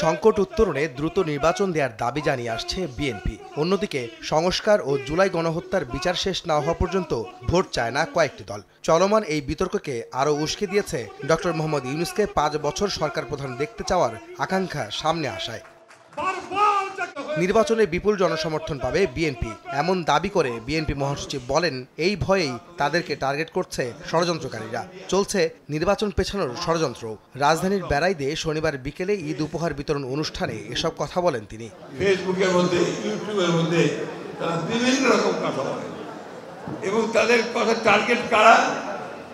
সংকট উত্তরণে দ্রুত নির্বাচন দেওয়ার দাবি জানিয়ে আসছে বিএনপি। অন্যদিকে সংস্কার ও জুলাই গণহত্যার বিচার শেষ না হওয়া পর্যন্ত ভোট চায় না কয়েকটি দল। চলমান এই বিতর্ককে আরও উস্কে দিয়েছে ডক্টর মোহাম্মদ ইউনূসকে ৫ বছর সরকার প্রধান দেখতে চাওয়ার আকাঙ্ক্ষা সামনে আসায়। নির্বাচনে বিপুল জনসমর্থন পাবে বিএনপি এমন দাবি করে বিএনপি মহাসচিব বলেন, এই ভয়েই তাদেরকে টার্গেট করছে ষড়যন্ত্রকারীরা। চলছে নির্বাচন পেছানোর ষড়যন্ত্র। রাজধানীর বেড়াইদে শনিবার বিকেলে ঈদ উপহার বিতরণ অনুষ্ঠানে এসব কথা বলেন তিনি। ফেসবুকের মধ্যে, ইউটিউবের মধ্যে তারা বিভিন্ন রকম কথা বলে এবং তাদের কথা টার্গেট কারা?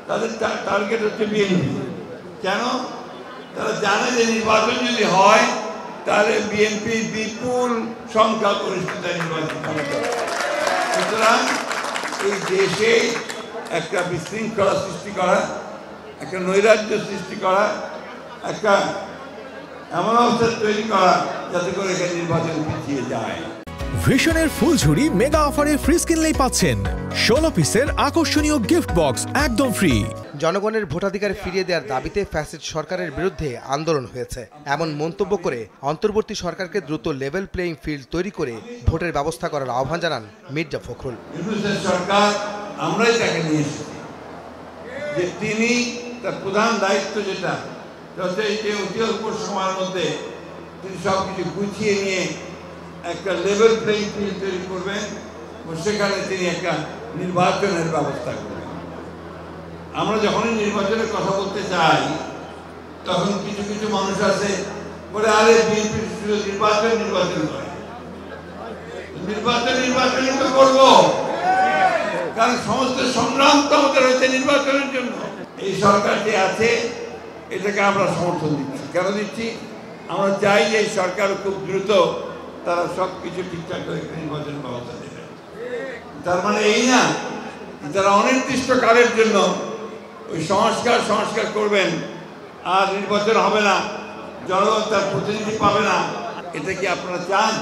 তাদের টার্গেট হচ্ছে বিএনপি। কেন? তারা জানে যে নির্বাচন যদি হয় তাহলে বিএনপি বিপুল সংখ্যাগরিষ্ঠতায় নির্বাচন করবে। সুতরাং এই দেশে একটা বিশৃঙ্খলা সৃষ্টি করা, একটা নৈরাজ্য সৃষ্টি করা, একটা এমন অবস্থা তৈরি করা যাতে করে এখানে নির্বাচন পিছিয়ে যায়। ভিশনের ফুলঝুরি মেগা অফারে ফ্রিজ কিনলেই পাচ্ছেন 16 পিসের আকর্ষণীয় গিফট বক্স একদম ফ্রি। জনগণের ভোটাধিকার ফিরিয়ে দেওয়ার দাবিতে ফ্যাসিস্ট সরকারের বিরুদ্ধে আন্দোলন হয়েছে এমন মন্তব্য করে অন্তর্বর্তী সরকারকে দ্রুত লেভেল প্লেইং ফিল্ড তৈরি করে ভোটের ব্যবস্থা করার আহ্বান জানান মির্জা ফখরুল। সরকার আমরাই তাকে নিয়ে এসেছি যে তিনি তার প্রধান দায়িত্ব যেটা অতি অল্প সময়ের মধ্যে তিনি সবকিছু গুছিয়ে নিয়ে একটা লেভেল প্লেইং ফিল্ড তৈরি করবেন এবং সেখানে তিনি একটা নির্বাচনের ব্যবস্থা করবেন। আমরা যখনই নির্বাচনের কথা বলতে চাই তখন কিছু কিছু মানুষ আছে বলে, আরে বিএনপি নির্বাচন করে, নির্বাচনই তো করবো, কারণ সমস্ত সংগ্রাম তো আমাদের হচ্ছে নির্বাচনের জন্য। এই সরকার যে আছে এটাকে আমরা সমর্থন দিচ্ছি। কেন দিচ্ছি? আমরা চাই যে এই সরকার খুব দ্রুত তারা সবকিছু ঠিকঠাক করে নির্বাচনের ব্যবস্থা দেবে। তার মানে এই না তারা অনির্দিষ্ট কালের জন্য ওই সংস্কার করবেন আর নির্বাচন হবে না, জনগণ তার প্রতিনিধি পাবে না। এটা কি আপনারা চান?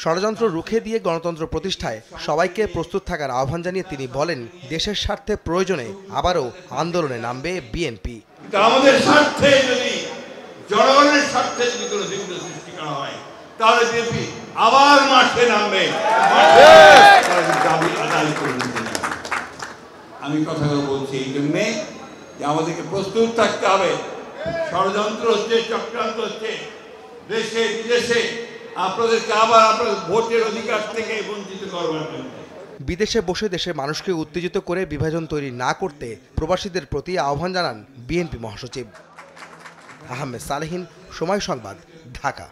ষড়যন্ত্র রুখে দিয়ে গণতন্ত্র প্রতিষ্ঠায় সবাইকে প্রস্তুত থাকার আহ্বান জানিয়ে তিনি বলেন, দেশের স্বার্থে প্রয়োজনে আবারও আন্দোলনে নামবে বিএনপি। আমাদের স্বার্থে যদি জনগণের স্বার্থে যদি কোনো বিঘ্ন সৃষ্টি করা হয় তাহলে বিএনপি আবার মাঠে নামবে, দাবি আদায় করে নিতে। আমি কথাগুলো বলছি এই জন্যে যে আমাদেরকে প্রস্তুত থাকতে হবে। ষড়যন্ত্র হচ্ছে, চক্রান্ত হচ্ছে দেশে বিদেশে, আপনাদেরকে আবার আপনাদের ভোটের অধিকার থেকে বঞ্চিত করবার জন্য। বিদেশে বসে দেশের মানুষকে উত্তেজিত করে বিভাজন তৈরি না করতে প্রবাসীদের প্রতি আহ্বান জানান বিএনপি মহাসচিব। আহমেদ সালেহীন, সময় সংবাদ, ঢাকা।